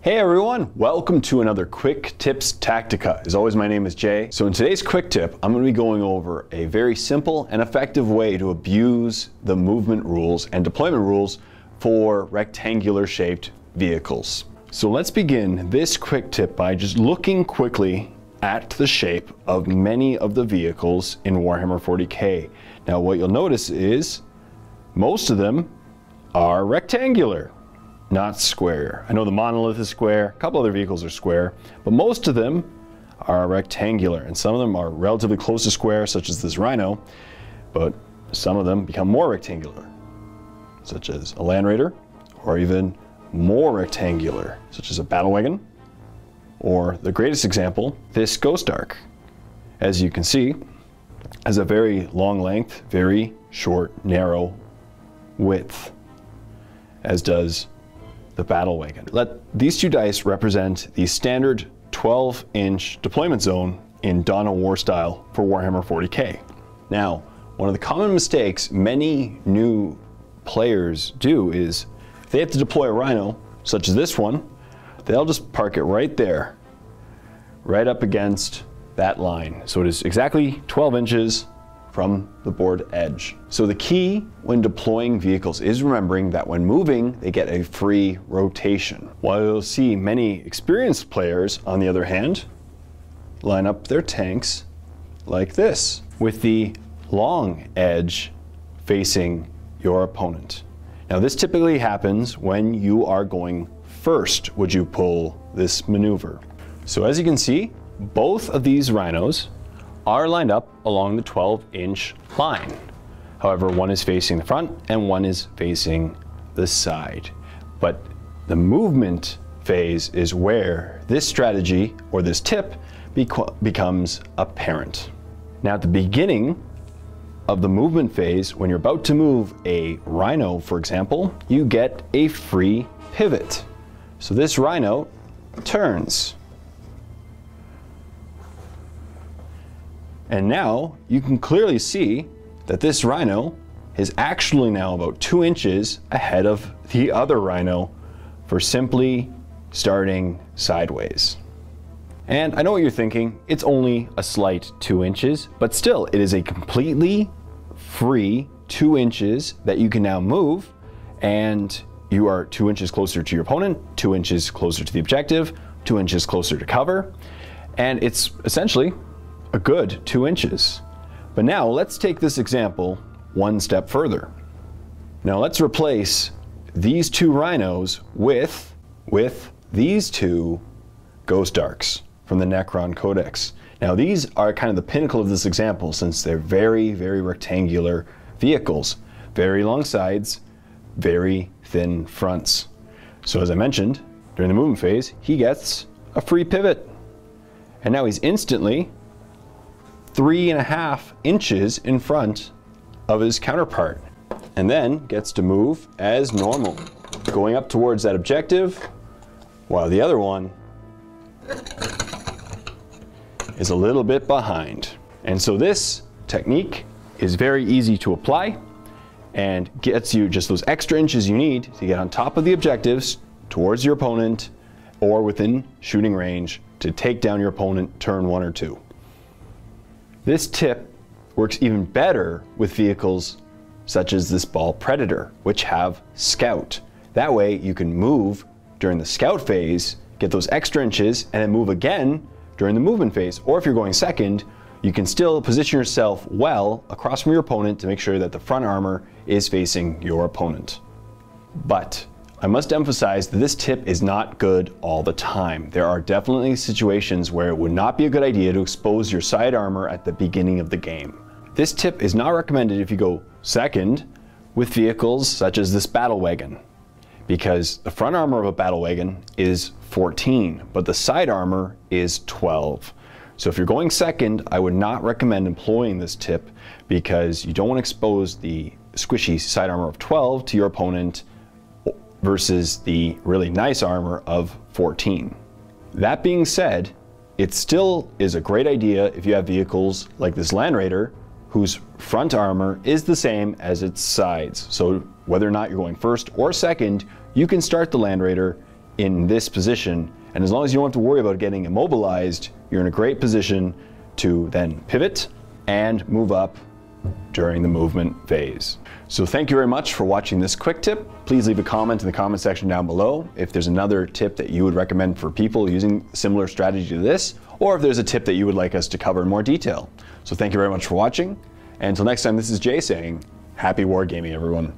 Hey everyone, welcome to another Quick Tips Tactica. As always, my name is Jay. So in today's quick tip, I'm going to be going over a very simple and effective way to abuse the movement rules and deployment rules for rectangular shaped vehicles. So let's begin this quick tip by just looking quickly at the shape of many of the vehicles in Warhammer 40k. Now what you'll notice is most of them are rectangular, not square. I know the monolith is square, a couple other vehicles are square, but most of them are rectangular, and some of them are relatively close to square, such as this Rhino, but some of them become more rectangular, such as a Land Raider, or even more rectangular, such as a Battle Wagon, or the greatest example, this Ghost Ark. As you can see, has a very long length, very short, narrow width, as does the Battle Wagon. Let these two dice represent the standard 12-inch deployment zone in Dawn of War style for Warhammer 40k. Now, one of the common mistakes many new players do is if they have to deploy a Rhino, such as this one, they'll just park it right there, right up against that line. So it is exactly 12 inches from the board edge. So the key when deploying vehicles is remembering that when moving, they get a free rotation. While you'll see many experienced players, on the other hand, line up their tanks like this, with the long edge facing your opponent. Now this typically happens when you are going first, would you pull this maneuver. So as you can see, both of these Rhinos are lined up along the 12-inch line. However, one is facing the front and one is facing the side. But the movement phase is where this strategy or this tip becomes apparent. Now at the beginning of the movement phase, when you're about to move a Rhino, for example, you get a free pivot. So this Rhino turns. And now you can clearly see that this Rhino is actually now about 2 inches ahead of the other Rhino for simply starting sideways. And I know what you're thinking, it's only a slight 2 inches, but still it is a completely free 2 inches that you can now move, and you are 2 inches closer to your opponent, 2 inches closer to the objective, 2 inches closer to cover, and it's essentially a good 2 inches. But now let's take this example one step further. Now let's replace these two Rhinos with these two Ghost Arks from the Necron Codex. Now these are kind of the pinnacle of this example since they're very, very rectangular vehicles. Very long sides, very thin fronts. So as I mentioned, during the movement phase, he gets a free pivot. And now he's instantly 3.5 inches in front of his counterpart, and then gets to move as normal, going up towards that objective, while the other one is a little bit behind. And so this technique is very easy to apply and gets you just those extra inches you need to get on top of the objectives towards your opponent or within shooting range to take down your opponent turn 1 or 2. This tip works even better with vehicles such as this Ball Predator, which have Scout. That way you can move during the Scout phase, get those extra inches, and then move again during the movement phase. Or if you're going second, you can still position yourself well across from your opponent to make sure that the front armor is facing your opponent. But I must emphasize that this tip is not good all the time. There are definitely situations where it would not be a good idea to expose your side armor at the beginning of the game. This tip is not recommended if you go second with vehicles such as this Battle Wagon, because the front armor of a Battle Wagon is 14, but the side armor is 12. So if you're going second, I would not recommend employing this tip because you don't want to expose the squishy side armor of 12 to your opponent versus the really nice armor of 14. That being said, it still is a great idea if you have vehicles like this Land Raider whose front armor is the same as its sides. So whether or not you're going first or second, you can start the Land Raider in this position, and as long as you don't have to worry about getting immobilized, you're in a great position to then pivot and move up during the movement phase. So thank you very much for watching this quick tip. Please leave a comment in the comment section down below if there's another tip that you would recommend for people using a similar strategy to this, or if there's a tip that you would like us to cover in more detail. So thank you very much for watching, and until next time, this is Jay saying, happy wargaming, everyone.